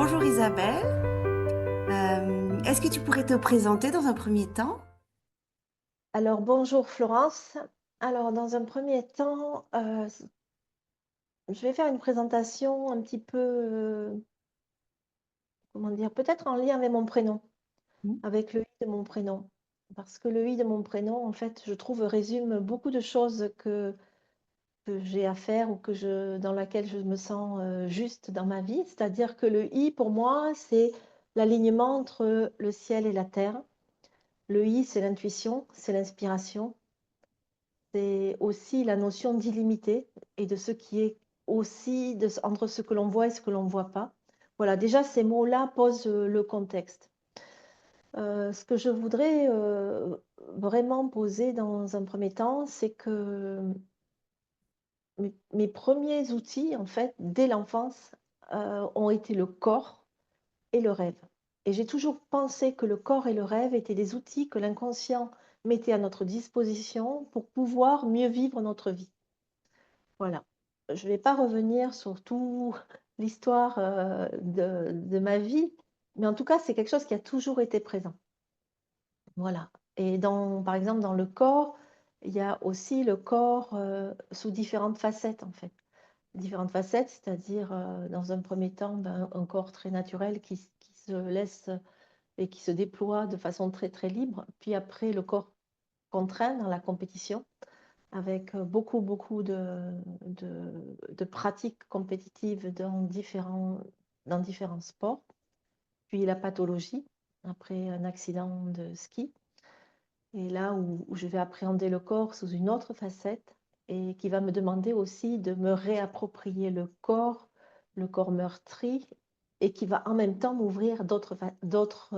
Bonjour Isabelle. Est-ce que tu pourrais te présenter dans un premier temps? Alors bonjour Florence. Alors dans un premier temps, je vais faire une présentation un petit peu, comment dire, peut-être en lien avec mon prénom, Mm. avec le i de mon prénom. Parce que le i de mon prénom, en fait, je trouve, résume beaucoup de choses que j'ai à faire ou dans laquelle je me sens juste dans ma vie. C'est-à-dire que le i, pour moi, c'est l'alignement entre le ciel et la terre. Le i, c'est l'intuition, c'est l'inspiration. C'est aussi la notion d'illimité et de ce qui est aussi entre ce que l'on voit et ce que l'on ne voit pas. Voilà, déjà ces mots-là posent le contexte. Ce que je voudrais vraiment poser dans un premier temps, c'est que mes premiers outils, en fait, dès l'enfance, ont été le corps et le rêve. Et j'ai toujours pensé que le corps et le rêve étaient des outils que l'inconscient mettait à notre disposition pour pouvoir mieux vivre notre vie. Voilà. Je ne vais pas revenir sur toute l'histoire de ma vie, mais en tout cas, c'est quelque chose qui a toujours été présent. Voilà. Et par exemple, dans le corps, il y a aussi le corps sous différentes facettes, en fait. Différentes facettes, c'est-à-dire, dans un premier temps, un corps très naturel qui se laisse et qui se déploie de façon très, très libre. Puis après, le corps contraint dans la compétition avec beaucoup, beaucoup de pratiques compétitives dans différents sports. Puis la pathologie, après un accident de ski. Et là où je vais appréhender le corps sous une autre facette et qui va me demander aussi de me réapproprier le corps meurtri, et qui va en même temps m'ouvrir d'autres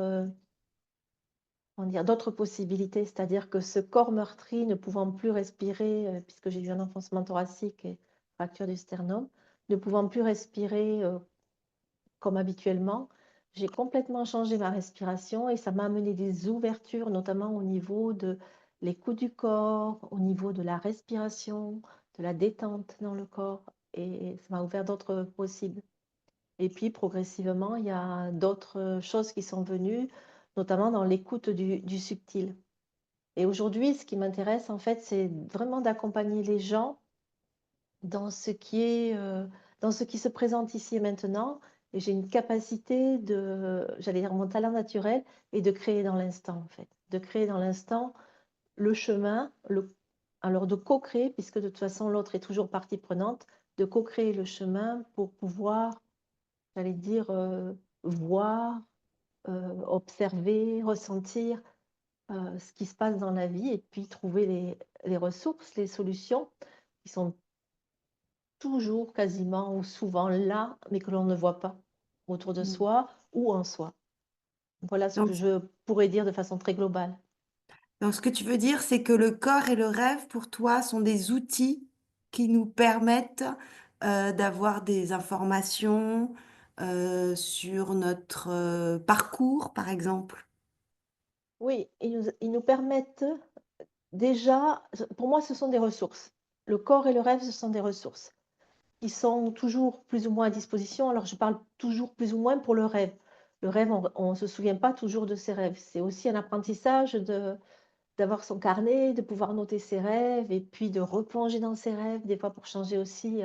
possibilités, c'est-à-dire que ce corps meurtri, ne pouvant plus respirer, puisque j'ai eu un enfoncement thoracique et fracture du sternum, ne pouvant plus respirer comme habituellement, j'ai complètement changé ma respiration et ça m'a amené des ouvertures, notamment au niveau de l'écoute du corps, au niveau de la respiration, de la détente dans le corps, et ça m'a ouvert d'autres possibles. Et puis progressivement, il y a d'autres choses qui sont venues, notamment dans l'écoute du subtil. Et aujourd'hui, ce qui m'intéresse, en fait, c'est vraiment d'accompagner les gens dans dans ce qui se présente ici et maintenant. Et j'ai une capacité j'allais dire, mon talent naturel est de créer dans l'instant, en fait. De créer dans l'instant le chemin, alors de co-créer, puisque de toute façon, l'autre est toujours partie prenante, de co-créer le chemin pour pouvoir, j'allais dire, voir, observer, ressentir ce qui se passe dans la vie, et puis trouver les ressources, les solutions qui sont toujours, quasiment ou souvent là, mais que l'on ne voit pas autour de Mm. soi ou en soi. Voilà ce que Donc, je pourrais dire de façon très globale. donc, ce que tu veux dire, c'est que le corps et le rêve, pour toi, sont des outils qui nous permettent d'avoir des informations sur notre parcours, par exemple. Oui, ils nous permettent déjà, pour moi, ce sont des ressources. Le corps et le rêve, ce sont des ressources. Ils sont toujours plus ou moins à disposition. Alors, je parle toujours plus ou moins pour le rêve. Le rêve, on ne se souvient pas toujours de ses rêves. C'est aussi un apprentissage d'avoir son carnet, de pouvoir noter ses rêves et puis de replonger dans ses rêves, des fois pour changer aussi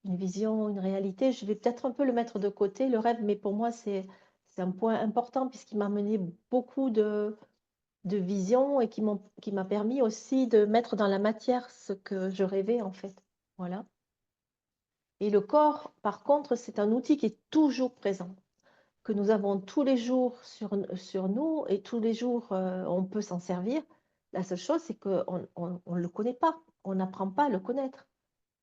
une vision, une réalité. Je vais peut-être un peu le mettre de côté, le rêve, mais pour moi, c'est un point important puisqu'il m'a mené beaucoup de visions et qui m'a permis aussi de mettre dans la matière ce que je rêvais en fait. Voilà. Et le corps, par contre, c'est un outil qui est toujours présent, que nous avons tous les jours sur nous, et tous les jours on peut s'en servir. La seule chose, c'est qu'on ne le connaît pas, on n'apprend pas à le connaître.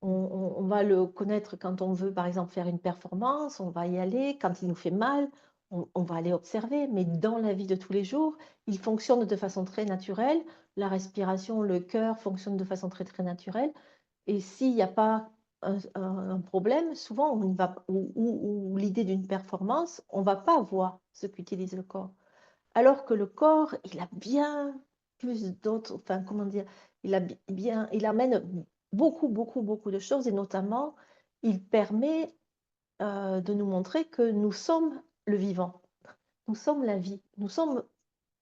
On va le connaître quand on veut, par exemple, faire une performance, on va y aller, quand il nous fait mal, on va aller observer, mais dans la vie de tous les jours, il fonctionne de façon très naturelle, la respiration, le cœur fonctionnent de façon très, très naturelle, et s'il n'y a pas un problème, souvent, on va, ou l'idée d'une performance, on ne va pas voir ce qu'utilise le corps. Alors que le corps, il a bien plus d'autres, enfin, comment dire, il amène beaucoup, beaucoup, beaucoup de choses, et notamment, il permet de nous montrer que nous sommes le vivant. Nous sommes la vie. Nous sommes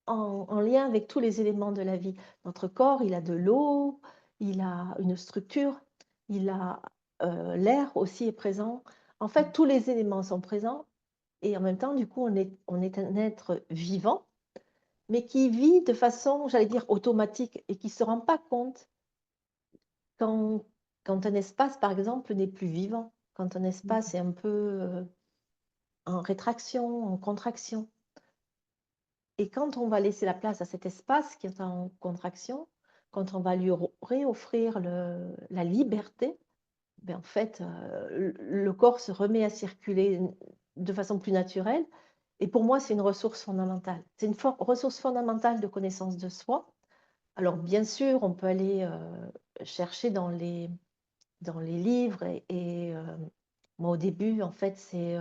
en lien avec tous les éléments de la vie. Notre corps, il a de l'eau, il a une structure, il a l'air aussi est présent. En fait, tous les éléments sont présents et en même temps, du coup, on est un être vivant, mais qui vit de façon, j'allais dire, automatique et qui ne se rend pas compte quand, quand un espace, par exemple, n'est plus vivant, quand un espace est un peu en rétraction, en contraction. Et quand on va laisser la place à cet espace qui est en contraction, quand on va lui réoffrir la liberté, ben en fait, le corps se remet à circuler de façon plus naturelle. Et pour moi, c'est une ressource fondamentale. C'est une ressource fondamentale de connaissance de soi. Alors, bien sûr, on peut aller chercher dans les livres. Moi, au début, en fait, c'est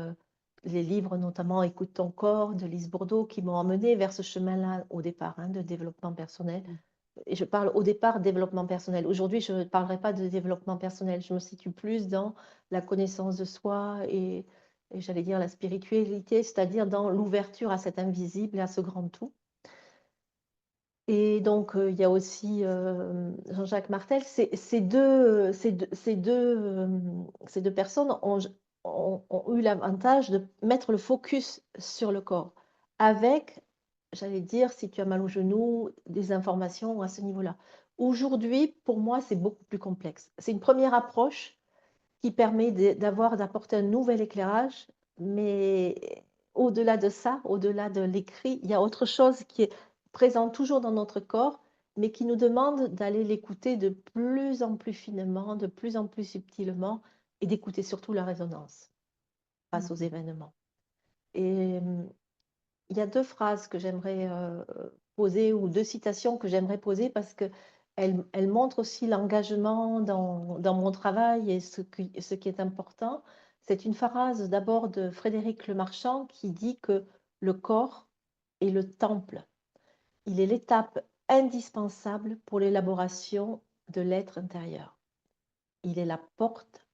les livres, notamment Écoute ton corps de Lise Bourbeau, qui m'ont emmené vers ce chemin-là au départ, hein, de développement personnel. Et je parle au départ développement personnel. Aujourd'hui, je ne parlerai pas de développement personnel. Je me situe plus dans la connaissance de soi et j'allais dire la spiritualité, c'est-à-dire dans l'ouverture à cet invisible et à ce grand tout. Et donc, il y a aussi Jean-Jacques Martel. Ces deux personnes ont eu l'avantage de mettre le focus sur le corps, avec, j'allais dire, si tu as mal au genou, des informations à ce niveau-là. Aujourd'hui, pour moi, c'est beaucoup plus complexe. C'est une première approche qui permet d'apporter un nouvel éclairage, mais au-delà de ça, au-delà de l'écrit, il y a autre chose qui est présente toujours dans notre corps, mais qui nous demande d'aller l'écouter de plus en plus finement, de plus en plus subtilement, et d'écouter surtout la résonance face aux événements. Et il y a deux phrases que j'aimerais poser, ou deux citations que j'aimerais poser, parce qu'elles montrent aussi l'engagement dans mon travail et ce qui est important. C'est une phrase d'abord de Frédéric Lemarchand qui dit que le corps est le temple. Il est l'étape indispensable pour l'élaboration de l'être intérieur. Il est la porte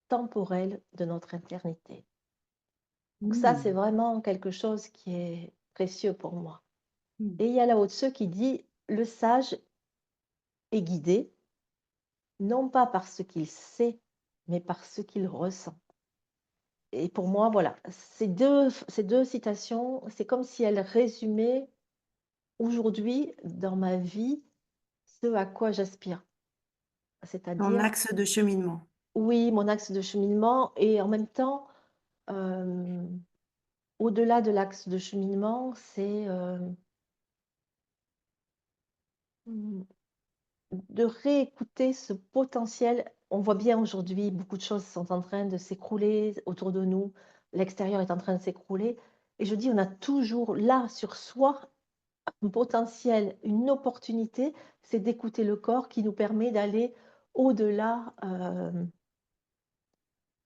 temporelle de notre éternité. Donc ça, c'est Mm. vraiment quelque chose qui est précieux pour moi. Mm. Et il y a Lao Tse qui dit: le sage est guidé, non pas par ce qu'il sait, mais par ce qu'il ressent. Et pour moi, voilà, ces deux citations, c'est comme si elles résumaient aujourd'hui, dans ma vie, ce à quoi j'aspire. Ton C'est-à-dire, axe de cheminement. oui, mon axe de cheminement, et en même temps, euh, au-delà de l'axe de cheminement, c'est de réécouter ce potentiel. On voit bien aujourd'hui, beaucoup de choses sont en train de s'écrouler autour de nous. L'extérieur est en train de s'écrouler. Et je dis, on a toujours là sur soi un potentiel, une opportunité, c'est d'écouter le corps qui nous permet d'aller au-delà,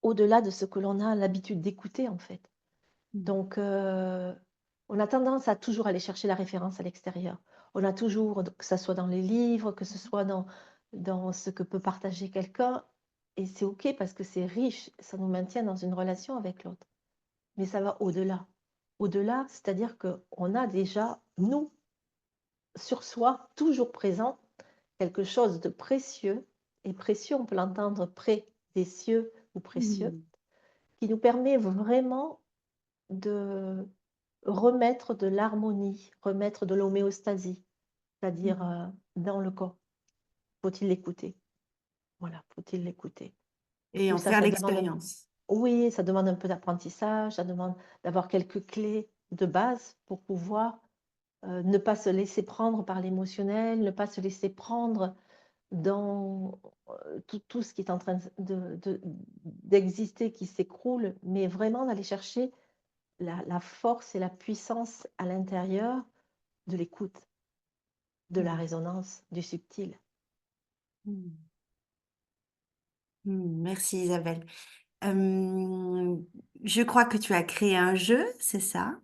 au-delà de ce que l'on a l'habitude d'écouter, en fait. Mm. Donc, on a tendance à toujours aller chercher la référence à l'extérieur. On a toujours, que ce soit dans les livres, que ce soit dans ce que peut partager quelqu'un, et c'est OK parce que c'est riche, ça nous maintient dans une relation avec l'autre. Mais ça va au-delà. Au-delà, c'est-à-dire qu'on a déjà, nous, sur soi, toujours présent, quelque chose de précieux, et précieux, on peut l'entendre près des cieux ou précieux, Mm. qui nous permet vraiment de remettre de l'harmonie, remettre de l'homéostasie, c'est-à-dire Mm. dans le corps. Faut-il l'écouter? Voilà, faut-il l'écouter? Et Oui, en faire ça demande l'expérience. oui, ça demande un peu d'apprentissage, ça demande d'avoir quelques clés de base pour pouvoir ne pas se laisser prendre par l'émotionnel, ne pas se laisser prendre dans tout ce qui est en train d'exister, qui s'écroule, mais vraiment d'aller chercher la force et la puissance à l'intérieur de l'écoute, de la Mm. résonance, du subtil. Mm. Merci Isabelle. Euh, je crois que tu as créé un jeu, c'est ça?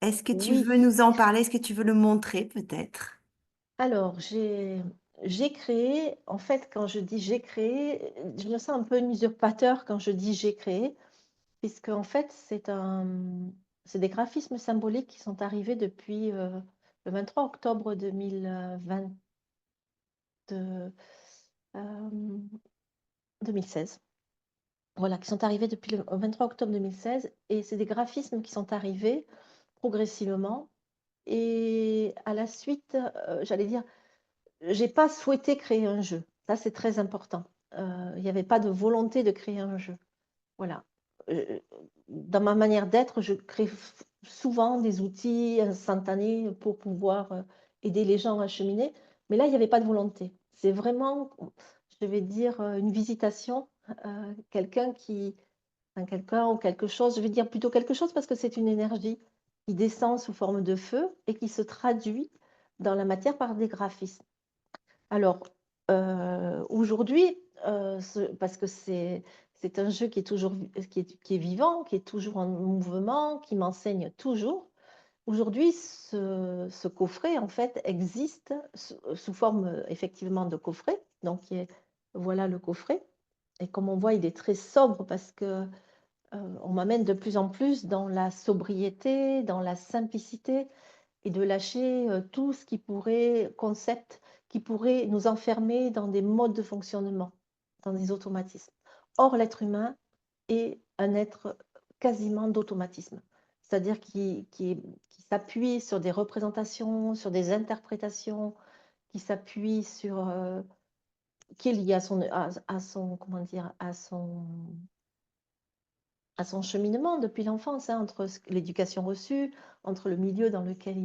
Est-ce que tu Oui, veux nous en parler? Est-ce que tu veux le montrer peut-être? alors j'ai créé, en fait, quand je dis j'ai créé, je me sens un peu un usurpateur quand je dis j'ai créé. puisque en fait, c'est des graphismes symboliques qui sont arrivés depuis le 23 octobre 2016. Voilà, qui sont arrivés depuis le 23 octobre 2016. Et c'est des graphismes qui sont arrivés progressivement. Et à la suite, j'allais dire, j'ai pas souhaité créer un jeu. Ça, c'est très important. Il n'y avait pas de volonté de créer un jeu. Voilà. Dans ma manière d'être, je crée souvent des outils instantanés pour pouvoir aider les gens à cheminer. Mais là, il n'y avait pas de volonté. C'est vraiment, je vais dire, une visitation, quelqu'un qui, enfin, quelqu'un ou quelque chose, je vais dire plutôt quelque chose parce que c'est une énergie qui descend sous forme de feu et qui se traduit dans la matière par des graphismes. Alors, aujourd'hui, parce que c'est un jeu qui est toujours qui est vivant, qui est toujours en mouvement, qui m'enseigne toujours. Aujourd'hui, ce coffret, en fait, existe sous forme, effectivement, de coffret. Donc, voilà le coffret. Et comme on voit, il est très sobre parce que on m'amène de plus en plus dans la sobriété, dans la simplicité et de lâcher tout ce qui pourrait, concept, qui pourrait nous enfermer dans des modes de fonctionnement, dans des automatismes. Or, l'être humain est un être quasiment d'automatisme, c'est-à-dire qui s'appuie sur des représentations, sur des interprétations, qui s'appuie sur, qui est lié à son, comment dire, à son cheminement depuis l'enfance, hein, entre l'éducation reçue, entre le milieu dans lequel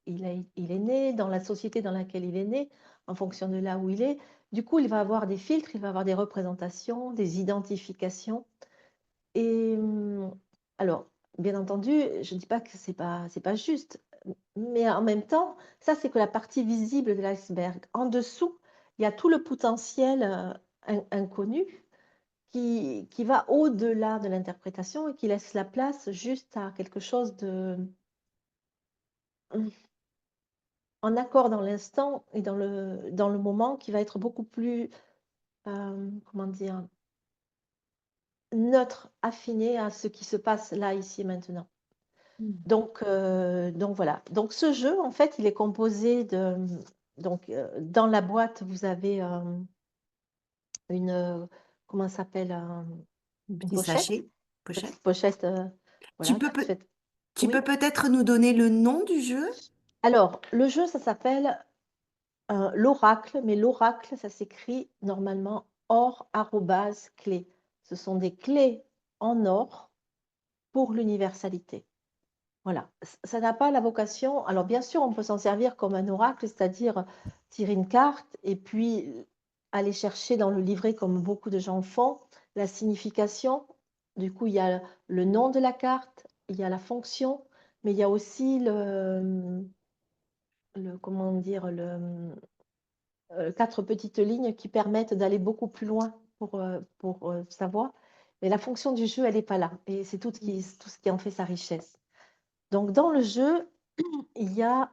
il est né, dans la société dans laquelle il est né, en fonction de là où il est. Du coup, il va avoir des filtres, il va avoir des représentations, des identifications. Et alors, bien entendu, je ne dis pas que c'est pas juste, mais en même temps, ça, c'est que la partie visible de l'iceberg. En dessous, il y a tout le potentiel inconnu qui va au-delà de l'interprétation et qui laisse la place juste à quelque chose de en accord dans l'instant et dans le moment qui va être beaucoup plus, comment dire, neutre, affiné à ce qui se passe là, ici et maintenant. Mm. Donc voilà. Donc ce jeu, en fait, il est composé de... Donc dans la boîte, vous avez une... comment ça s'appelle Un une petit pochette. sachet, pochette. Petite pochette, Tu voilà, peux, qui peut- fait... tu peux Oui. peut-être nous donner le nom du jeu? Alors, le jeu, ça s'appelle l'oracle, mais l'oracle, ça s'écrit normalement or arrobase clé. Ce sont des clés en or pour l'universalité. Voilà, ça n'a pas la vocation. Alors, bien sûr, on peut s'en servir comme un oracle, c'est-à-dire tirer une carte et puis aller chercher dans le livret, comme beaucoup de gens font, la signification. Du coup, il y a le nom de la carte, il y a la fonction, mais il y a aussi comment dire, quatre petites lignes qui permettent d'aller beaucoup plus loin pour savoir. Mais la fonction du jeu, elle n'est pas là. Et c'est tout ce qui en fait sa richesse. Donc, dans le jeu, il y a,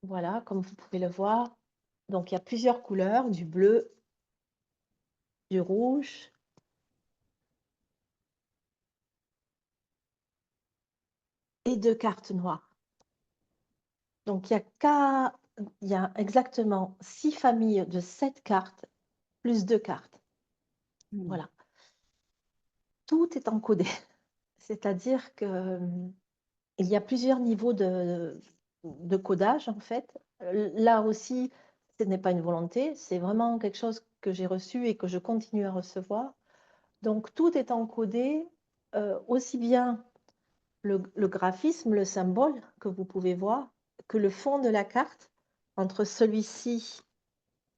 voilà, comme vous pouvez le voir, donc il y a plusieurs couleurs, du bleu, du rouge et deux cartes noires. Donc, il y a exactement 6 familles de 7 cartes plus 2 cartes. Mm. Voilà. Tout est encodé. C'est-à-dire que il y a plusieurs niveaux de codage, en fait. Là aussi, ce n'est pas une volonté, c'est vraiment quelque chose que j'ai reçu et que je continue à recevoir. Donc, tout est encodé, aussi bien le graphisme, le symbole que vous pouvez voir, que le fond de la carte. Entre celui-ci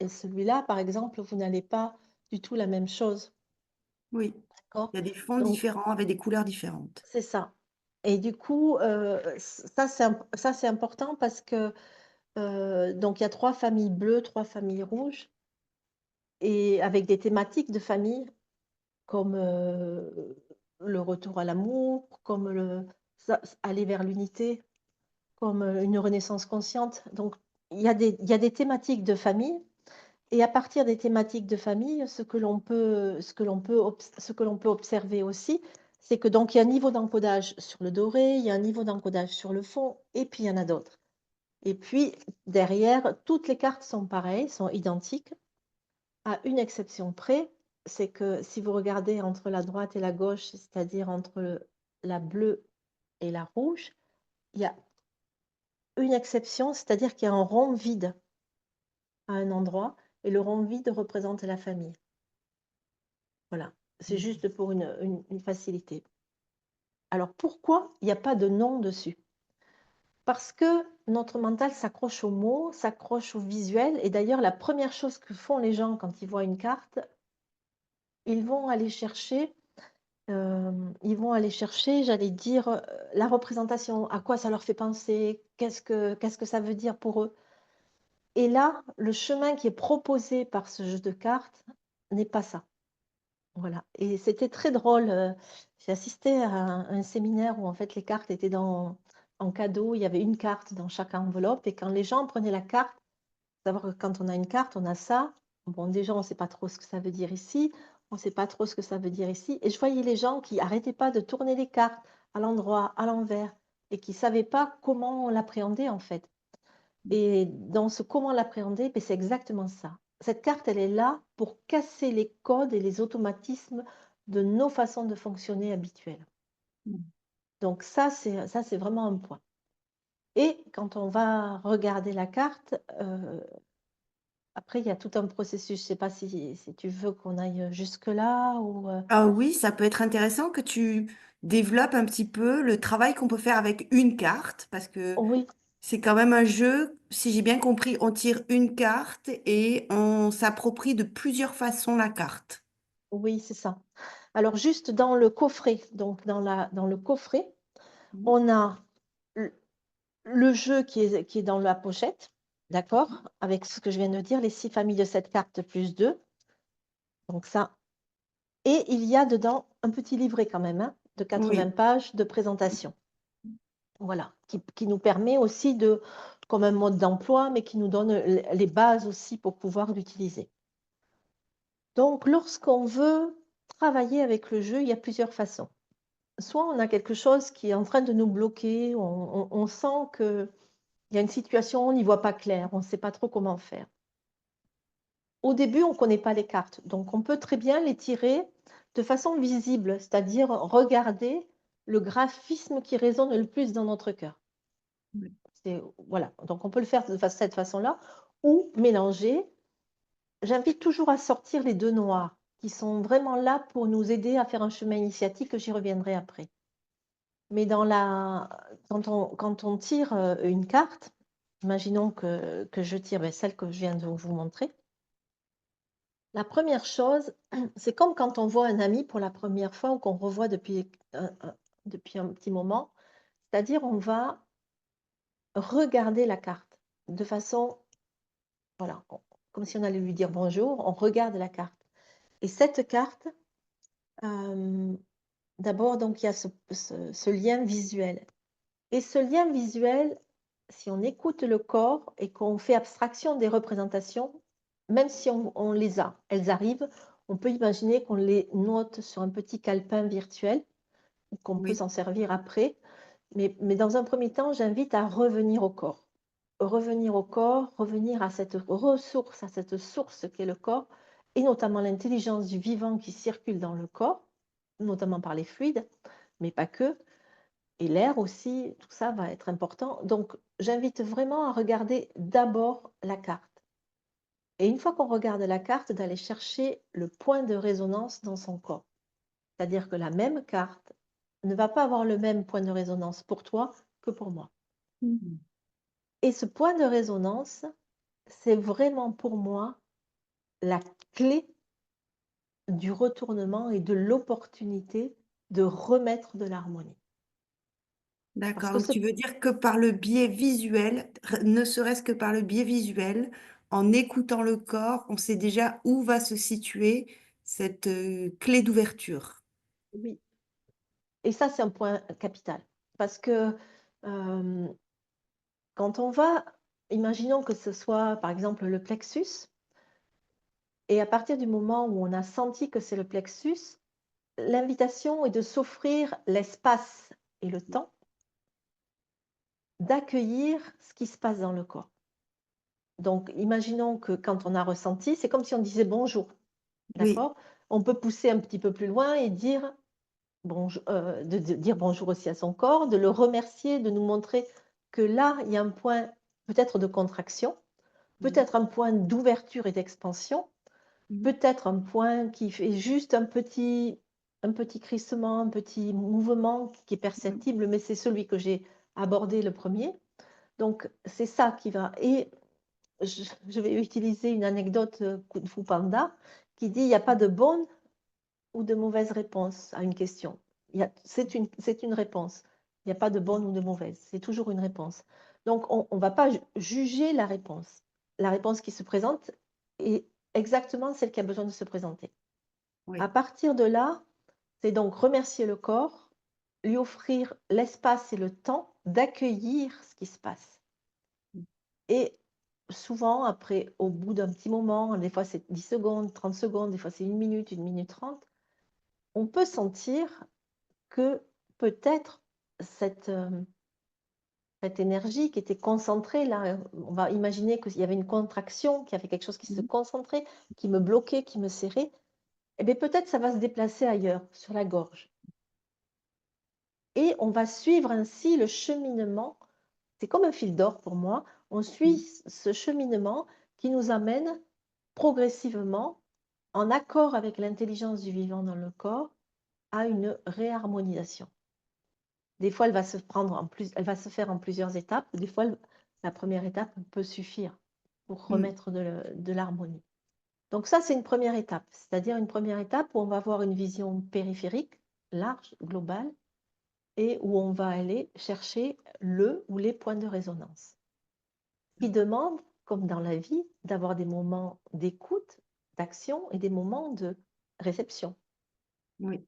et celui-là, par exemple, vous n'allez pas du tout la même chose. Oui, D'accord? il y a des fonds Donc, différents avec des couleurs différentes. c'est ça. Et du coup, ça, c'est important parce que donc il y a 3 familles bleues, 3 familles rouges et avec des thématiques de famille comme, le retour à l'amour, comme aller vers l'unité, comme, une renaissance consciente. Donc il y a des thématiques de famille et à partir des thématiques de famille, ce que l'on peut observer aussi, c'est que donc il y a un niveau d'encodage sur le doré, il y a un niveau d'encodage sur le fond, et puis il y en a d'autres. Et puis derrière, toutes les cartes sont pareilles, sont identiques, à une exception près, c'est que si vous regardez entre la droite et la gauche, c'est-à-dire entre la bleue et la rouge, il y a une exception, c'est-à-dire qu'il y a un rond vide à un endroit, et le rond vide représente la famille. Voilà, c'est juste pour une facilité. Alors pourquoi il n'y a pas de nom dessus? Parce que notre mental s'accroche aux mots, s'accroche au visuel, et d'ailleurs la première chose que font les gens quand ils voient une carte, ils vont aller chercher, j'allais dire, la représentation, à quoi ça leur fait penser, qu'est-ce que ça veut dire pour eux? Et là, le chemin qui est proposé par ce jeu de cartes n'est pas ça. Voilà, et c'était très drôle, j'ai assisté à un séminaire où en fait les cartes étaient en cadeau, il y avait une carte dans chaque enveloppe, et quand les gens prenaient la carte, savoir que quand on a une carte, on a ça. Bon, déjà, on ne sait pas trop ce que ça veut dire ici, on ne sait pas trop ce que ça veut dire ici, et je voyais les gens qui arrêtaient pas de tourner les cartes à l'endroit, à l'envers, et qui savaient pas comment l'appréhender en fait. Et dans ce comment l'appréhender, beh, c'est exactement ça. Cette carte, elle est là pour casser les codes et les automatismes de nos façons de fonctionner habituelles. Donc ça, c'est vraiment un point. Et quand on va regarder la carte, après il y a tout un processus. Je ne sais pas si tu veux qu'on aille jusque-là ou Ah oui, ça peut être intéressant que tu développes un petit peu le travail qu'on peut faire avec une carte, parce que oui, c'est quand même un jeu, si j'ai bien compris, on tire une carte et on s'approprie de plusieurs façons la carte. oui, c'est ça. Alors juste dans le coffret, donc dans le coffret, Mhm. on a le jeu qui est dans la pochette, d'accord? Avec ce que je viens de dire, les 6 familles de cette carte plus 2, donc ça, et il y a dedans un petit livret quand même, hein, de 80 Oui, pages de présentation. Voilà, qui nous permet aussi de comme un mode d'emploi, mais qui nous donne les bases aussi pour pouvoir l'utiliser. Donc lorsqu'on veut travailler avec le jeu, il y a plusieurs façons. Soit on a quelque chose qui est en train de nous bloquer, on sent qu'il y a une situation, on n'y voit pas clair, on ne sait pas trop comment faire. Au début, on ne connaît pas les cartes, donc on peut très bien les tirer de façon visible, c'est-à-dire regarder le graphisme qui résonne le plus dans notre cœur. oui, Voilà, donc on peut le faire de cette façon-là, ou mélanger. J'invite toujours à sortir les deux noirs, qui sont vraiment là pour nous aider à faire un chemin initiatique, j'y reviendrai après. Mais quand on tire une carte, imaginons que je tire celle que je viens de vous montrer. La première chose, c'est comme quand on voit un ami pour la première fois ou qu'on revoit depuis un petit moment, c'est-à-dire on va regarder la carte de façon, voilà, comme si on allait lui dire bonjour, on regarde la carte. Et cette carte, euh, d'abord, donc il y a ce lien visuel. Et ce lien visuel, si on écoute le corps et qu'on fait abstraction des représentations, même si on les a, elles arrivent, on peut imaginer qu'on les note sur un petit calepin virtuel, qu'on peut oui. s'en servir après. Mais dans un premier temps, j'invite à revenir au corps. Revenir au corps, revenir à cette ressource, à cette source qu'est le corps, et notamment l'intelligence du vivant qui circule dans le corps, notamment par les fluides, mais pas que, et l'air aussi, tout ça va être important. Donc, j'invite vraiment à regarder d'abord la carte. Et une fois qu'on regarde la carte, d'aller chercher le point de résonance dans son corps. C'est-à-dire que la même carte ne va pas avoir le même point de résonance pour toi que pour moi. Mhm. Et ce point de résonance, c'est vraiment pour moi la clé du retournement et de l'opportunité de remettre de l'harmonie. Parce D'accord. que Donc ce tu veux dire que par le biais visuel, ne serait-ce que par le biais visuel, en écoutant le corps, on sait déjà où va se situer cette clé d'ouverture. Oui, et ça, c'est un point capital. Parce que quand on va, imaginons que ce soit par exemple le plexus, et à partir du moment où on a senti que c'est le plexus, l'invitation est de s'offrir l'espace et le temps d'accueillir ce qui se passe dans le corps. Donc, imaginons que quand on a ressenti, c'est comme si on disait bonjour, Oui. d'accord? On peut pousser un petit peu plus loin et dire bonjour, de dire bonjour aussi à son corps, de le remercier, de nous montrer que là, il y a un point peut-être de contraction, Mm. peut-être un point d'ouverture et d'expansion, Mm. peut-être un point qui fait juste un petit crissement, un petit mouvement qui est Mm. perceptible, mais c'est celui que j'ai abordé le premier. Donc, c'est ça qui va. Et je vais utiliser une anecdote Kung Fu Panda qui dit il n'y a pas de bonne ou de mauvaise réponse à une question. C'est une réponse. Il n'y a pas de bonne ou de mauvaise. C'est toujours une réponse. Donc, on ne va pas juger la réponse. La réponse qui se présente est exactement celle qui a besoin de se présenter. À Oui. partir de là, c'est donc remercier le corps, lui offrir l'espace et le temps d'accueillir ce qui se passe. Mm. Et souvent, après, au bout d'un petit moment, des fois c'est 10 secondes, 30 secondes, des fois c'est une minute 30, on peut sentir que peut-être cette, cette énergie qui était concentrée là, on va imaginer qu'il y avait une contraction, qu'il y avait quelque chose qui se Mm. concentrait, qui me bloquait, qui me serrait, et bien peut-être ça va se déplacer ailleurs, sur la gorge. Et on va suivre ainsi le cheminement. C'est comme un fil d'or pour moi. On suit Mm. ce cheminement qui nous amène progressivement, en accord avec l'intelligence du vivant dans le corps, à une réharmonisation. Des fois, elle va se faire en plusieurs étapes. Des fois, la première étape peut suffire pour Mm. remettre de l'harmonie. Donc ça, c'est une première étape, c'est-à-dire une première étape où on va avoir une vision périphérique, large, globale, et où on va aller chercher le ou les points de résonance. Qui demande, comme dans la vie, d'avoir des moments d'écoute, d'action et des moments de réception. Oui.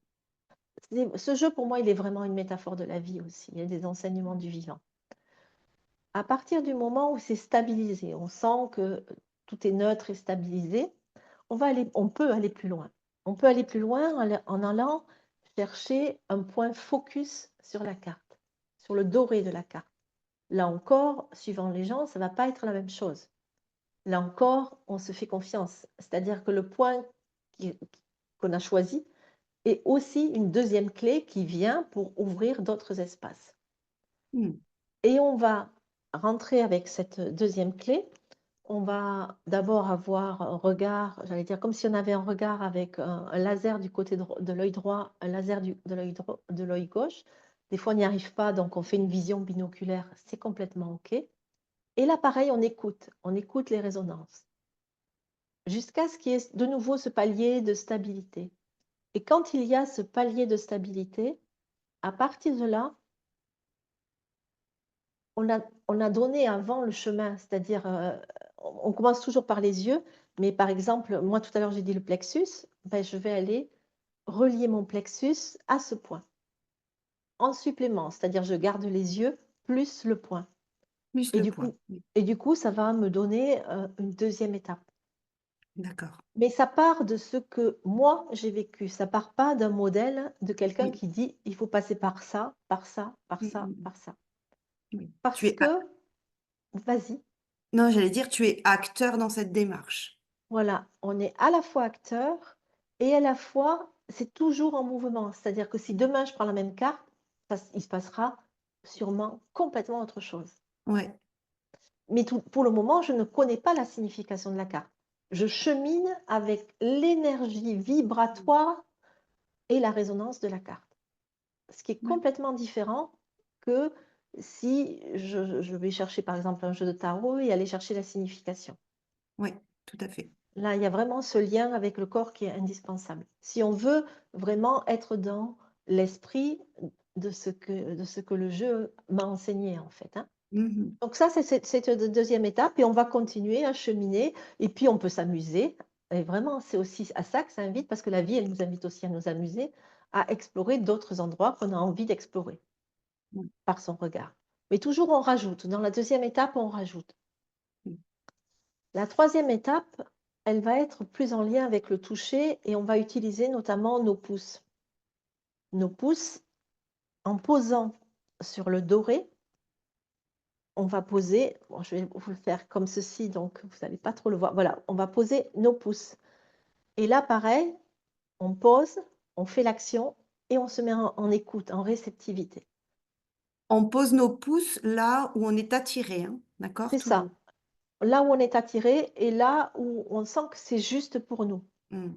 Ce jeu, pour moi, il est vraiment une métaphore de la vie aussi. Il y a des enseignements du vivant. À partir du moment où c'est stabilisé, on sent que tout est neutre et stabilisé, on peut aller plus loin. On peut aller plus loin en allant chercher un point focus sur la carte, sur le doré de la carte. Là encore, suivant les gens, ça ne va pas être la même chose. Là encore, on se fait confiance. C'est-à-dire que le point qu'on a choisi est aussi une deuxième clé qui vient pour ouvrir d'autres espaces. Mm. Et on va rentrer avec cette deuxième clé. On va d'abord avoir un regard, j'allais dire comme si on avait un regard avec un laser du côté de l'œil droit, un laser de l'œil gauche. Des fois, on n'y arrive pas, donc on fait une vision binoculaire, c'est complètement OK. Et là, pareil, on écoute les résonances, jusqu'à ce qu'il y ait de nouveau ce palier de stabilité. Et quand il y a ce palier de stabilité, à partir de là, on a donné avant le chemin, c'est-à-dire, on commence toujours par les yeux, mais par exemple, moi tout à l'heure j'ai dit le plexus, ben, je vais aller relier mon plexus à ce point, en supplément, c'est-à-dire je garde les yeux plus le point. Plus Et le du point. coup, Oui. ça va me donner une deuxième étape. D'accord. Mais ça part de ce que moi j'ai vécu, ça part pas d'un modèle de quelqu'un Oui. qui dit il faut passer par ça, par ça, par Mm. ça, Mm. par ça. Oui. Parce que, vas-y. Non, j'allais dire, tu es acteur dans cette démarche. Voilà, on est à la fois acteur et à la fois, c'est toujours en mouvement. C'est-à-dire que si demain je prends la même carte, il se passera sûrement complètement autre chose. Ouais. Mais pour le moment, je ne connais pas la signification de la carte. Je chemine avec l'énergie vibratoire et la résonance de la carte. Ce qui est Ouais. complètement différent que si je vais chercher par exemple un jeu de tarot et aller chercher la signification. Ouais, tout à fait. Là, il y a vraiment ce lien avec le corps qui est indispensable. Si on veut vraiment être dans l'esprit de ce que le jeu m'a enseigné, en fait, hein. Mhm. Donc ça, c'est cette deuxième étape et on va continuer à cheminer et puis on peut s'amuser. Et vraiment, c'est aussi à ça que ça invite parce que la vie, elle nous invite aussi à nous amuser, à explorer d'autres endroits qu'on a envie d'explorer Ouais. par son regard. Mais toujours, on rajoute. Dans la deuxième étape, on rajoute. Mm. La troisième étape, elle va être plus en lien avec le toucher et on va utiliser notamment nos pouces. nos pouces en posant sur le doré. On va poser, bon, je vais vous le faire comme ceci, donc vous n'allez pas trop le voir. Voilà, on va poser nos pouces. Et là, pareil, on pose, on fait l'action et on se met en écoute, en réceptivité. On pose nos pouces là où on est attiré, hein, d'accord? C'est Toujours. ça. Là où on est attiré et là où on sent que c'est juste pour nous. Mm.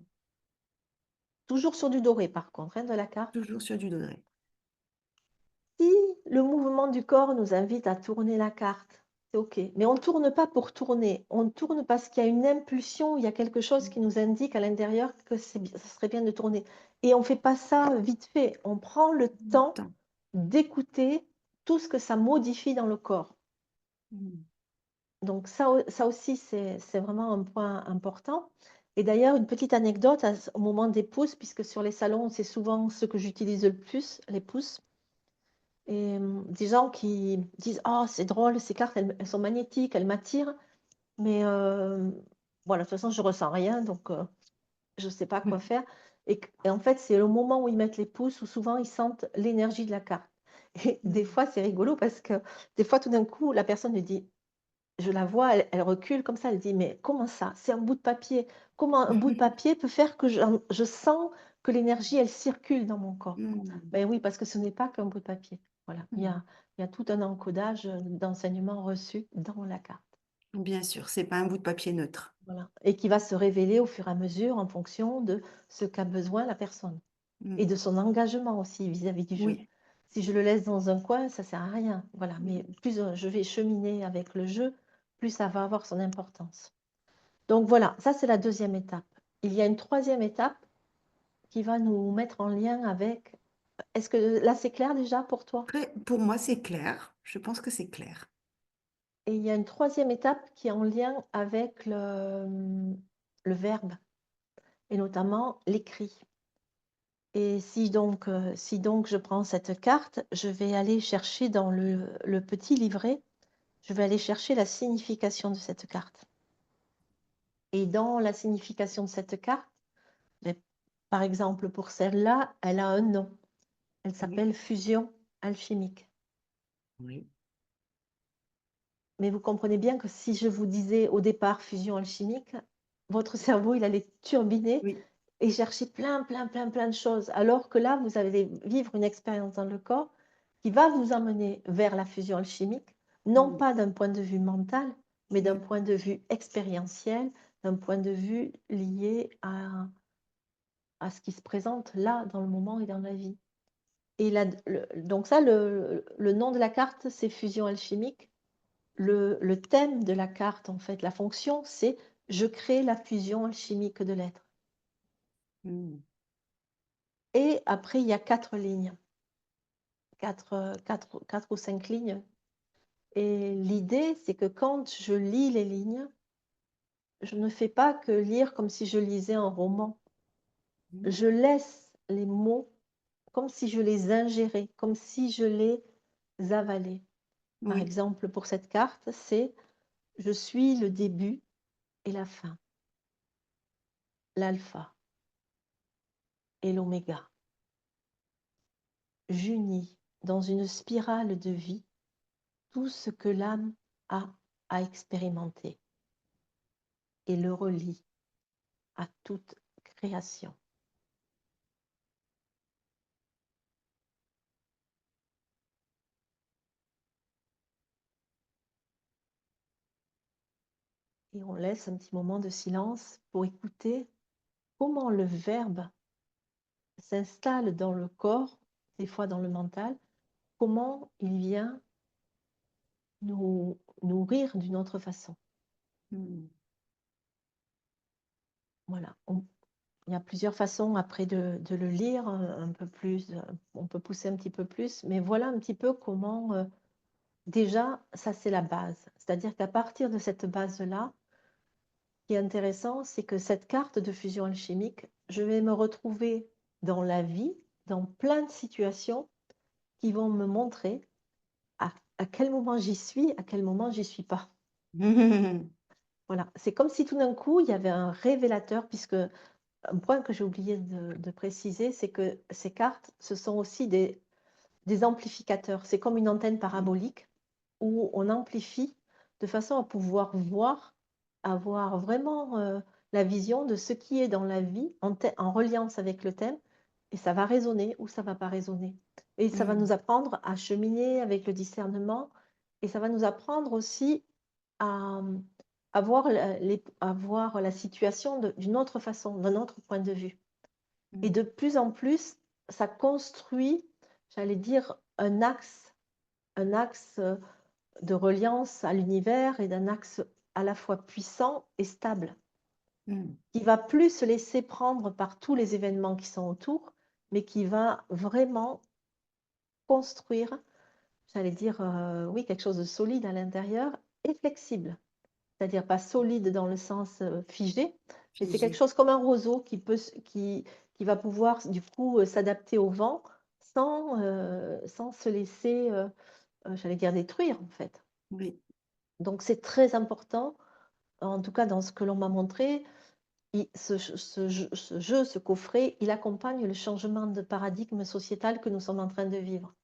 Toujours sur du doré, par contre, hein, de la carte. Toujours sur du degré. Si le mouvement du corps nous invite à tourner la carte, c'est OK. Mais on ne tourne pas pour tourner. On tourne parce qu'il y a une impulsion, il y a quelque chose qui nous indique à l'intérieur que ça serait bien de tourner. Et on ne fait pas ça vite fait. On prend le temps Temps. d'écouter tout ce que ça modifie dans le corps. Mm. Donc ça aussi, c'est vraiment un point important. Et d'ailleurs, une petite anecdote au moment des pouces, puisque sur les salons, c'est souvent ce que j'utilise le plus, les pouces. Et des gens qui disent: «Oh, c'est drôle, ces cartes, elles sont magnétiques, elles m'attirent, mais voilà, de toute façon, je ressens rien, donc je ne sais pas quoi faire». Et en fait, c'est le moment où ils mettent les pouces où souvent ils sentent l'énergie de la carte. Et des Mm. fois, c'est rigolo parce que des fois, tout d'un coup, la personne me dit, je la vois, elle recule comme ça, elle dit: «Mais comment ça? C'est un bout de papier. Comment un bout de papier peut faire que je sens que l'énergie, elle circule dans mon corps?» Mm. Ben oui, parce que ce n'est pas qu'un bout de papier. Voilà, Mm. il y a tout un encodage, d'enseignements reçus dans la carte. Bien sûr, c'est pas un bout de papier neutre. Voilà, et qui va se révéler au fur et à mesure en fonction de ce qu'a besoin la personne et Mm. de son engagement aussi vis-à-vis du jeu. Oui. Si je le laisse dans un coin, ça sert à rien. Voilà, mais Mm. plus, je vais cheminer avec le jeu, plus ça va avoir son importance. Donc voilà, ça c'est la deuxième étape. Il y a une troisième étape qui va nous mettre en lien avec, est-ce que là c'est clair déjà pour toi? Pour moi, c'est clair. Je pense que c'est clair. Et il y a une troisième étape qui est en lien avec le verbe et notamment l'écrit. Et si donc je prends cette carte, je vais aller chercher dans le petit livret, je vais aller chercher la signification de cette carte. Et dans la signification de cette carte, beh, par exemple pour celle-là, elle a un nom. Elle Oui. s'appelle fusion alchimique. Oui. Mais vous comprenez bien que si je vous disais au départ fusion alchimique, votre cerveau, il allait turbiner Oui. et chercher plein, plein, plein, plein de choses. Alors que là, vous allez vivre une expérience dans le corps qui va vous emmener vers la fusion alchimique, non Mm. pas d'un point de vue mental, mais d'un Mm. point de vue expérientiel, d'un point de vue lié à ce qui se présente là, dans le moment et dans la vie. Et là, donc ça, le nom de la carte, c'est fusion alchimique. Le thème de la carte, en fait, la fonction, c'est je crée la fusion alchimique de l'être. Mm. Et après, il y a 4 lignes, 4 ou 5 lignes. Et l'idée, c'est que quand je lis les lignes, je ne fais pas que lire comme si je lisais un roman. Mm. Je laisse les mots comme si je les ingérais, comme si je les avalais. Par Oui. exemple, pour cette carte, c'est je suis le début et la fin, l'alpha et l'oméga. J'unis dans une spirale de vie tout ce que l'âme a à expérimenter et le relie à toute création. Et on laisse un petit moment de silence pour écouter comment le verbe s'installe dans le corps, des fois dans le mental, comment il vient nous nourrir d'une autre façon. Mm. Voilà. Il y a plusieurs façons après de le lire un peu plus, on peut pousser un petit peu plus, mais voilà un petit peu comment, déjà, ça c'est la base. C'est-à-dire qu'à partir de cette base-là, ce qui est intéressant, c'est que cette carte de fusion alchimique, je vais me retrouver dans la vie, dans plein de situations qui vont me montrer à quel moment j'y suis, à quel moment j'y suis pas. Mm. Voilà, c'est comme si tout d'un coup, il y avait un révélateur, puisque un point que j'ai oublié de préciser, c'est que ces cartes, ce sont aussi des amplificateurs. C'est comme une antenne parabolique où on amplifie de façon à pouvoir voir, avoir vraiment la vision de ce qui est dans la vie en reliance avec le thème, et ça va résonner ou ça va pas résonner. Et ça va Mm, nous apprendre à cheminer avec le discernement, et ça va nous apprendre aussi à, à voir la situation d'une autre façon, d'un autre point de vue. Et mm, de plus en plus, ça construit, j'allais dire, un axe de reliance à l'univers et d'un axe à la fois puissant et stable, mm, qui va plus se laisser prendre par tous les événements qui sont autour, mais qui va vraiment construire, j'allais dire, oui, quelque chose de solide à l'intérieur et flexible. C'est-à-dire pas solide dans le sens figé, mais c'est quelque figé. chose comme un roseau qui va pouvoir du coup s'adapter au vent sans se laisser, j'allais dire, détruire en fait. Oui. Donc c'est très important, en tout cas dans ce que l'on m'a montré, ce coffret, il accompagne le changement de paradigme sociétal que nous sommes en train de vivre.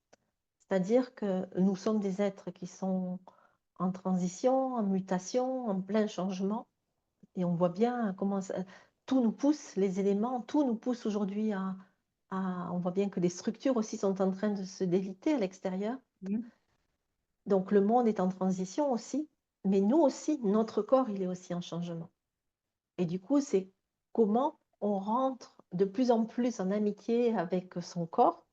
C'est-à-dire que nous sommes des êtres qui sont en transition, en mutation, en plein changement. Et on voit bien comment tout nous pousse, les éléments, tout nous pousse aujourd'hui on voit bien que les structures aussi sont en train de se déliter à l'extérieur. Mm, Donc le monde est en transition aussi, mais nous aussi, notre corps, il est aussi en changement. Et du coup, c'est comment on rentre de plus en plus en amitié avec son corps,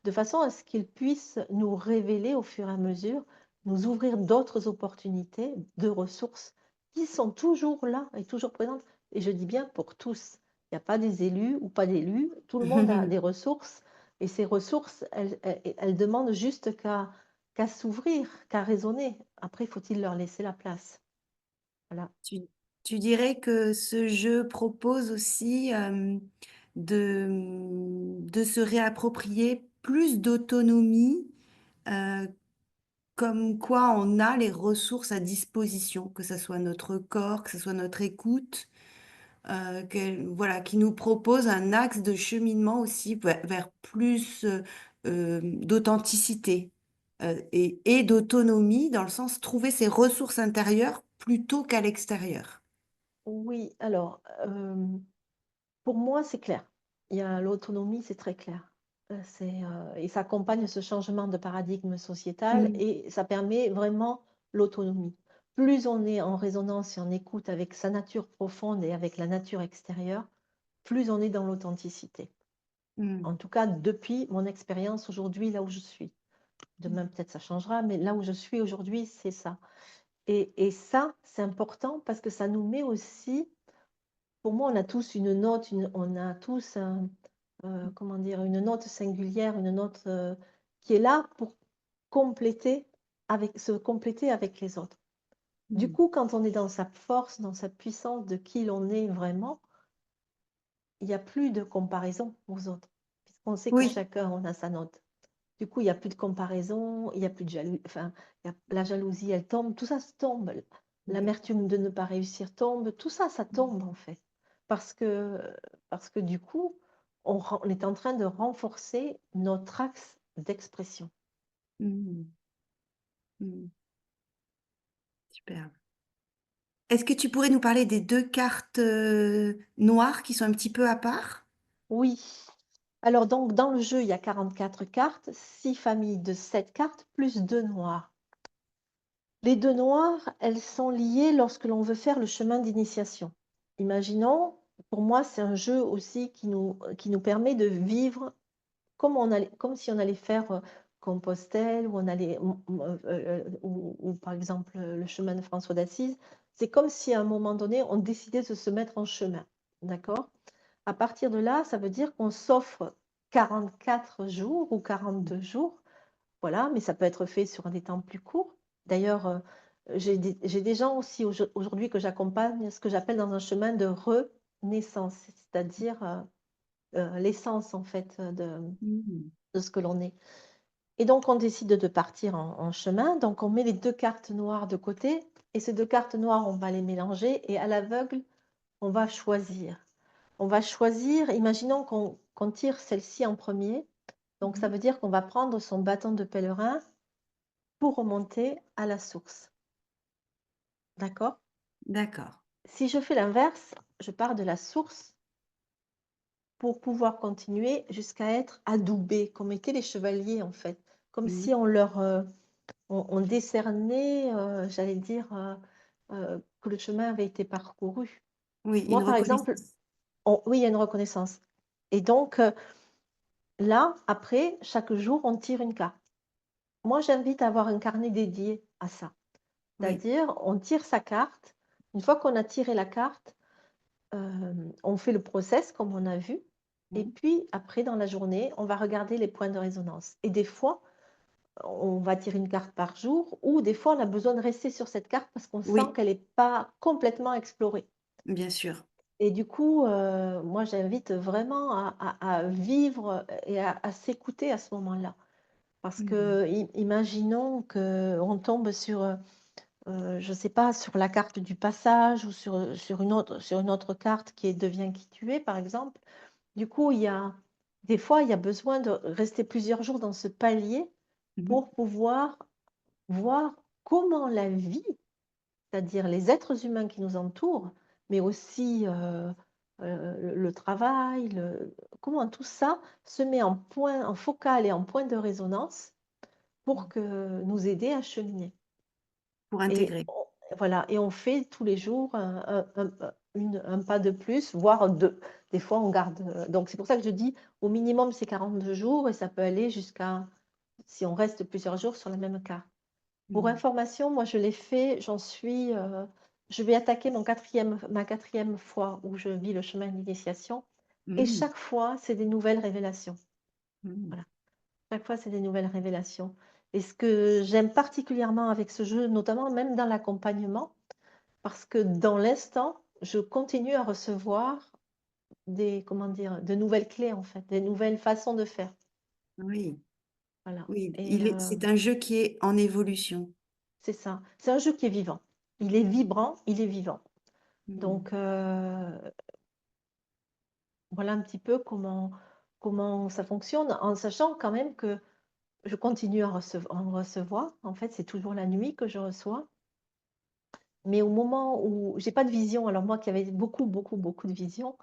de façon à ce qu'il puisse nous révéler au fur et à mesure, nous ouvrir d'autres opportunités de ressources qui sont toujours là et toujours présentes. Et je dis bien pour tous. Il n'y a pas des élus ou pas d'élus, tout le monde a mm. des ressources. Et ces ressources, elles demandent juste qu'à s'ouvrir, qu'à raisonner. Après, faut-il leur laisser la place? Voilà. Tu, tu dirais que ce jeu propose aussi de se réapproprier plus d'autonomie, euh, comme quoi on a les ressources à disposition, que ce soit notre corps, que ce soit notre écoute, voilà, qui nous propose un axe de cheminement aussi vers plus d'authenticité et d'autonomie, dans le sens trouver ses ressources intérieures plutôt qu'à l'extérieur. Oui, alors, pour moi, c'est clair. Il y a l'autonomie, c'est très clair. Et ça accompagne ce changement de paradigme sociétal Mm, et ça permet vraiment l'autonomie. Plus on est en résonance et en écoute avec sa nature profonde et avec la nature extérieure, plus on est dans l'authenticité. mm, En tout cas, depuis mon expérience aujourd'hui, là où je suis. Demain, peut-être ça changera, mais là où je suis aujourd'hui, c'est ça. Et ça, c'est important parce que ça nous met aussi, pour moi, on a tous une note, on a tous comment dire, une note singulière, une note qui est là pour se compléter avec les autres. Du mm, coup, quand on est dans sa force, dans sa puissance de qui l'on est vraiment, il n'y a plus de comparaison aux autres, puisqu'on sait que oui. chacun, on a sa note. Du coup, il n'y a plus de comparaison, il n'y a plus de jalousie, enfin, la jalousie, elle tombe, tout ça se tombe. L'amertume de ne pas réussir tombe, tout ça, ça tombe en fait. Parce que, parce que du coup, on est en train de renforcer notre axe d'expression. Mm, mm, super. Est-ce que tu pourrais nous parler des deux cartes noires qui sont un petit peu à part? Oui. Alors donc, dans le jeu, il y a 44 cartes, 6 familles de 7 cartes, plus 2 noirs. Les 2 noires, elles sont liées lorsque l'on veut faire le chemin d'initiation. Imaginons, pour moi, c'est un jeu aussi qui nous permet de vivre comme si on allait faire Compostelle ou on allait, ou par exemple le chemin de François d'Assise. C'est comme si à un moment donné, on décidait de se mettre en chemin. D'accord? À partir de là, ça veut dire qu'on s'offre 44 jours ou 42 jours, voilà, mais ça peut être fait sur des temps plus courts. D'ailleurs, j'ai des gens aussi aujourd'hui que j'accompagne, ce que j'appelle dans un chemin de renaissance, c'est-à-dire l'essence en fait Mm, de ce que l'on est. Et donc, on décide de partir en chemin. Donc, on met les 2 cartes noires de côté et ces 2 cartes noires, on va les mélanger et à l'aveugle, on va choisir. On va choisir, imaginons qu'on tire celle-ci en premier, donc ça Mhm. veut dire qu'on va prendre son bâton de pèlerin pour remonter à la source. D'accord? D'accord. Si je fais l'inverse, je pars de la source pour pouvoir continuer jusqu'à être adoubé, comme étaient les chevaliers en fait. Comme Mhm. si on leur on décernait, j'allais dire, que le chemin avait été parcouru. Oui, une Moi, par exemple, reconnaissance. oui, il y a une reconnaissance. Et donc, là, après, chaque jour, on tire une carte. Moi, j'invite à avoir un carnet dédié à ça. Oui. C'est-à-dire, on tire sa carte. Une fois qu'on a tiré la carte, on fait le process comme on a vu. Et Mhm. puis, après, dans la journée, on va regarder les points de résonance. Et des fois, on va tirer une carte par jour, ou des fois, on a besoin de rester sur cette carte parce qu'on sent Oui, qu'elle n'est pas complètement explorée. bien sûr. Et du coup, moi, j'invite vraiment à vivre et à s'écouter à ce moment-là. Parce Mhm. que imaginons qu'on tombe sur, je ne sais pas, sur la carte du passage ou sur une autre carte qui est «Deviens qui tu es», par exemple. Du coup, des fois, il y a besoin de rester plusieurs jours dans ce palier Mhm. pour pouvoir voir comment la vie, c'est-à-dire les êtres humains qui nous entourent, mais aussi, le travail, comment tout ça se met en point en focal et en point de résonance pour que nous aider à cheminer. Pour Et intégrer. voilà, et on fait tous les jours un pas de plus, voire 2. Des fois, on garde, donc c'est pour ça que je dis au minimum, c'est 42 jours et ça peut aller jusqu'à, si on reste plusieurs jours sur la même carte. Pour Mhm. information, moi, je l'ai fait, je vais attaquer ma quatrième fois où je vis le chemin d'initiation, et Mhm. chaque fois, c'est des nouvelles révélations. Mhm. Voilà, chaque fois, c'est des nouvelles révélations. Et ce que j'aime particulièrement avec ce jeu, notamment même dans l'accompagnement, parce que dans l'instant, je continue à recevoir comment dire, de nouvelles clés en fait, des nouvelles façons de faire. Oui, Voilà. oui. Et C'est un jeu qui est en évolution. c'est ça. C'est un jeu qui est vivant. Il est vibrant, il est vivant. Mhm. Donc, voilà un petit peu comment ça fonctionne, en sachant quand même que je continue à en recevoir. En fait, c'est toujours la nuit que je reçois. Mais au moment où j'ai pas de vision, alors moi qui avais beaucoup, beaucoup, beaucoup de vision,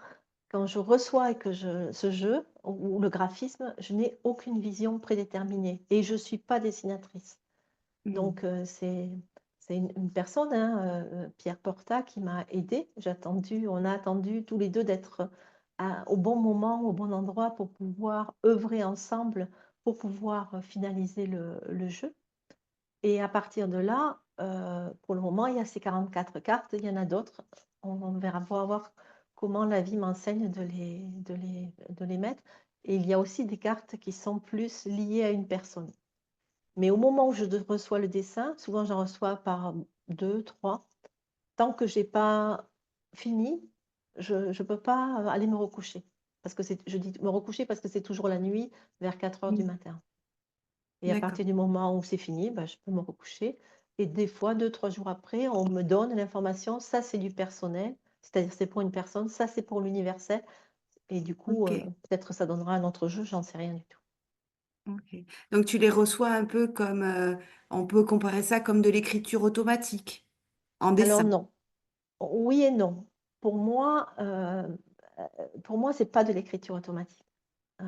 quand je reçois et que ce jeu ou le graphisme, je n'ai aucune vision prédéterminée et je ne suis pas dessinatrice. Mhm. Donc, c'est une personne, hein, Pierre Porta, qui m'a aidée. On a attendu tous les deux d'être au bon moment, au bon endroit pour pouvoir œuvrer ensemble, pour pouvoir finaliser le jeu. Et à partir de là, pour le moment, il y a ces 44 cartes, il y en a d'autres. On verra, voir comment la vie m'enseigne de les mettre. Et il y a aussi des cartes qui sont plus liées à une personne. Mais au moment où je reçois le dessin, souvent j'en reçois par 2, 3. Tant que j'ai pas fini, je ne peux pas aller me recoucher. Parce que je dis me recoucher parce que c'est toujours la nuit vers 4 heures du Mhm. matin. Et à D'accord. partir du moment où c'est fini, bah, je peux me recoucher. Et des fois, 2, 3 jours après, on me donne l'information, ça c'est du personnel, c'est-à-dire c'est pour une personne, ça c'est pour l'universel. Et du coup, Ok. peut-être ça donnera un autre jeu, j'en sais rien du tout. Ok. Donc tu les reçois un peu comme, on peut comparer ça comme de l'écriture automatique en Alors dessin. non, oui et non. Pour moi, c'est pas de l'écriture automatique. Euh,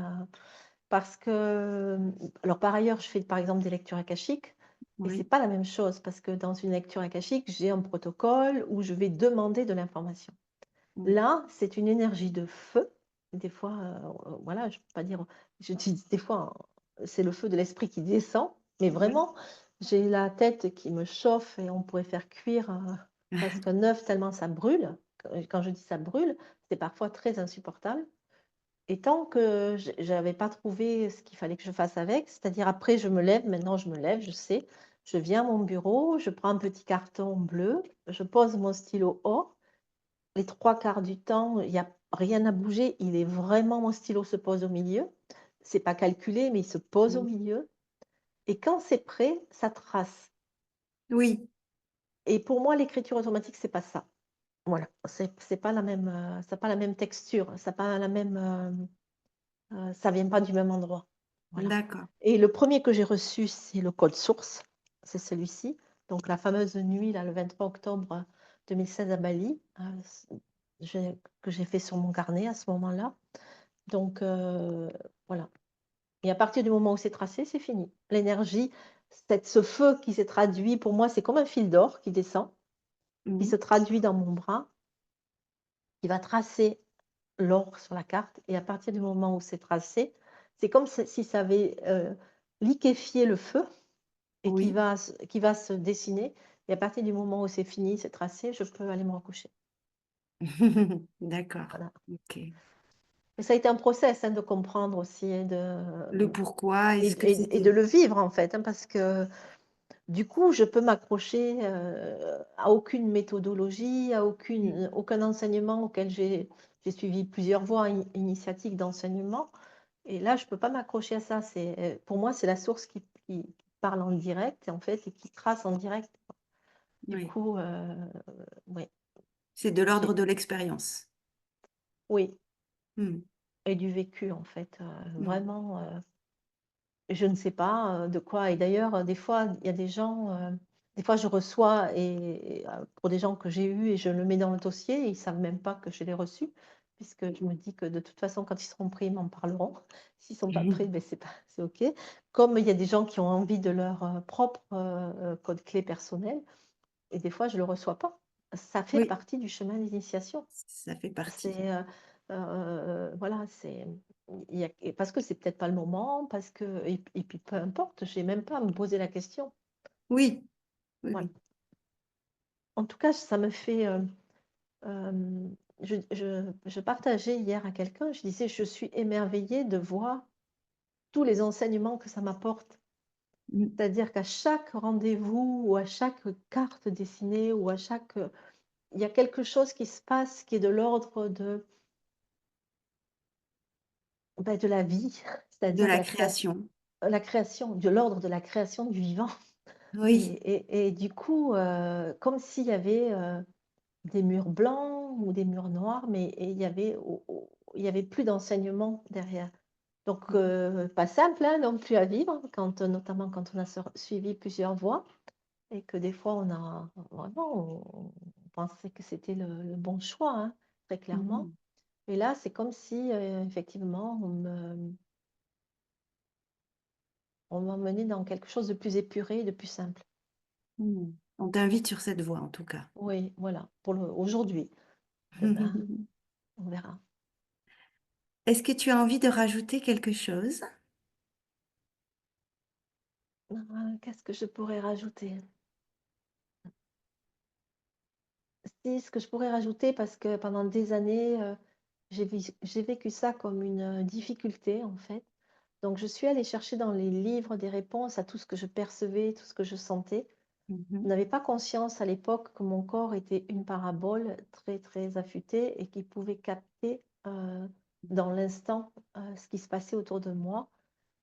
Parce que, alors par ailleurs, je fais par exemple des lectures akashiques, et c'est Oui. pas la même chose parce que dans une lecture akashique, j'ai un protocole où je vais demander de l'information. Oui. Là, c'est une énergie de feu. Des fois, voilà, je peux pas dire, je dis des fois, c'est le feu de l'esprit qui descend, mais Oui. vraiment, j'ai la tête qui me chauffe et on pourrait faire cuire presque un œuf tellement ça brûle. Quand je dis ça brûle, c'est parfois très insupportable. Et tant que j'avais pas trouvé ce qu'il fallait que je fasse avec, c'est-à-dire après je me lève, maintenant je me lève, je sais, je viens à mon bureau, je prends un petit carton bleu, je pose mon stylo haut. Les 3 quarts du temps, il y a rien à bouger, il est vraiment, mon stylo se pose au milieu. C'est pas calculé, mais il se pose au milieu, et quand c'est prêt, ça trace. Oui. Et pour moi, l'écriture automatique, c'est pas ça. Voilà, c'est pas la même, ça a pas la même texture, ça a pas la même, ça vient pas du même endroit. Voilà. D'accord. Et le premier que j'ai reçu, c'est le code source, c'est celui-ci. Donc la fameuse nuit là, le 23 octobre 2016 à Bali, que j'ai fait sur mon carnet à ce moment-là. Donc voilà. Et à partir du moment où c'est tracé, c'est fini. L'énergie, ce feu qui s'est traduit, pour moi, c'est comme un fil d'or qui descend, qui Mmh. se traduit dans mon bras, qui va tracer l'or sur la carte. Et à partir du moment où c'est tracé, c'est comme si ça avait liquéfié le feu et Oui. qui va se dessiner. Et à partir du moment où c'est fini, c'est tracé, je peux aller me recoucher. D'accord. Voilà. OK. Et ça a été un process, hein, de comprendre aussi Le pourquoi, est-ce que et de c'était le vivre en fait, hein, parce que du coup, je peux m'accrocher, à aucune méthodologie, à mmh, aucun enseignement auquel j'ai suivi plusieurs voies initiatiques d'enseignement. Et là, je peux pas m'accrocher à ça. Pour moi, c'est la source qui parle en direct, en fait, et qui trace en direct. Du oui, coup, oui, c'est de l'ordre j'ai de l'expérience. oui, Mmh. et du vécu, en fait, Mmh. vraiment, je ne sais pas, de quoi. Et d'ailleurs, des fois, il y a des gens, des fois je reçois pour des gens que j'ai eus et je le mets dans le dossier et ils savent même pas que je l'ai reçu, puisque je me dis que de toute façon, quand ils seront prêts, ils m'en parleront. S'ils sont pas prêts, ben c'est OK. Comme il y a des gens qui ont envie de leur, propre, code clé personnel et des fois je le reçois pas. Ça fait Oui, partie du chemin d'initiation. ça fait partie. C'est, voilà, c'est il y a et parce que c'est peut-être pas le moment, parce que et puis peu importe, j'ai même pas à me poser la question. Oui, oui, Voilà. oui. En tout cas, ça me fait, je partageais hier à quelqu'un, je disais: «Je suis émerveillée de voir tous les enseignements que ça m'apporte». Mmh. C'est-à-dire qu'à chaque rendez-vous ou à chaque carte dessinée ou à chaque, il y a quelque chose qui se passe qui est de l'ordre de la vie, De c'est-à-dire la création. la création, de l'ordre de la création du vivant. Oui. Et du coup, comme s'il y avait, des murs blancs ou des murs noirs, mais et il y avait plus d'enseignement derrière. Donc Mmh. pas simple, hein, non plus à vivre quand, notamment quand on a suivi plusieurs voies et que des fois on a vraiment on pensait que c'était le bon choix, hein, très clairement. Mmh. Et là, c'est comme si, effectivement on m'emmenait dans quelque chose de plus épuré et de plus simple. Mmh. On t'invite sur cette voie en tout cas. Oui, voilà, aujourd'hui. Demain, on verra. Est-ce que tu as envie de rajouter quelque chose? Qu'est-ce que je pourrais rajouter? Si, ce que je pourrais rajouter, parce que pendant des années, j'ai vécu ça comme une, difficulté, en fait. Donc je suis allée chercher dans les livres des réponses à tout ce que je percevais, tout ce que je sentais. Mmh mh. Je n'avais pas conscience à l'époque que mon corps était une parabole très, très affûtée et qui pouvait capter, dans l'instant, ce qui se passait autour de moi.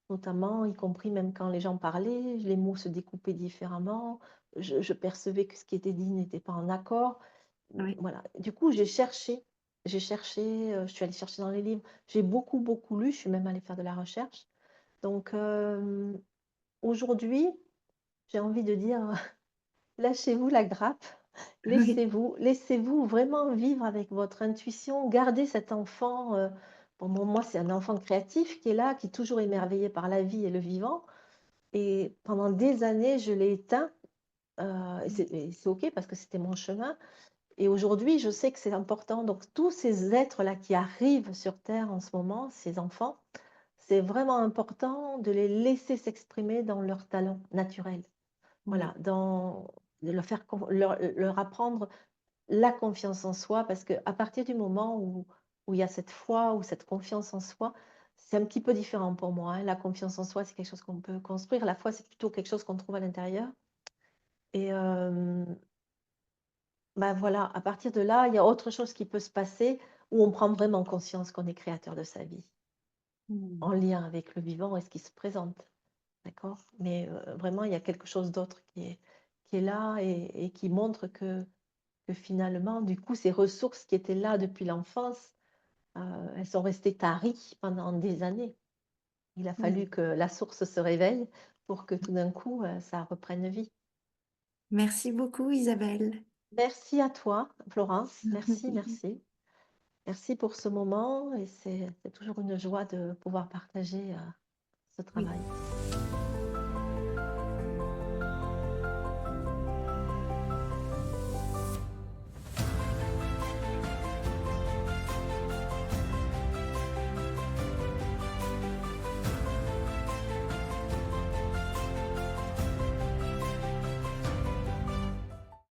Notamment, y compris même quand les gens parlaient, les mots se découpaient différemment, je percevais que ce qui était dit n'était pas en accord. Oui. Voilà. Du coup, j'ai cherché, je suis allée chercher dans les livres. J'ai beaucoup, beaucoup lu, je suis même allée faire de la recherche. Donc, aujourd'hui, j'ai envie de dire, lâchez-vous la grappe, Oui. laissez-vous vraiment vivre avec votre intuition, gardez cet enfant, bon, moi, c'est un enfant créatif qui est là, qui est toujours émerveillé par la vie et le vivant. Et pendant des années, je l'ai éteint, et c'est OK parce que c'était mon chemin. Et aujourd'hui, je sais que c'est important. Donc tous ces êtres-là qui arrivent sur terre en ce moment, ces enfants, c'est vraiment important de les laisser s'exprimer dans leur talent naturel. Voilà, Oui. de leur apprendre la confiance en soi parce qu'à partir du moment où il y a cette foi ou cette confiance en soi, c'est un petit peu différent pour moi, hein. La confiance en soi, c'est quelque chose qu'on peut construire. La foi, c'est plutôt quelque chose qu'on trouve à l'intérieur. Et bah, voilà, à partir de là, il y a autre chose qui peut se passer où on prend vraiment conscience qu'on est créateur de sa vie, Mmh. en lien avec le vivant et ce qui se présente, d'accord? Mais vraiment, il y a quelque chose d'autre qui est là et qui montre que que finalement, du coup, ces ressources qui étaient là depuis l'enfance, elles sont restées taries pendant des années. Il a fallu Oui. que la source se réveille pour que tout d'un coup, ça reprenne vie. Merci beaucoup, Isabelle. Merci à toi, Florence. Merci, merci. Merci pour ce moment et c'est toujours une joie de pouvoir partager ce Oui. travail.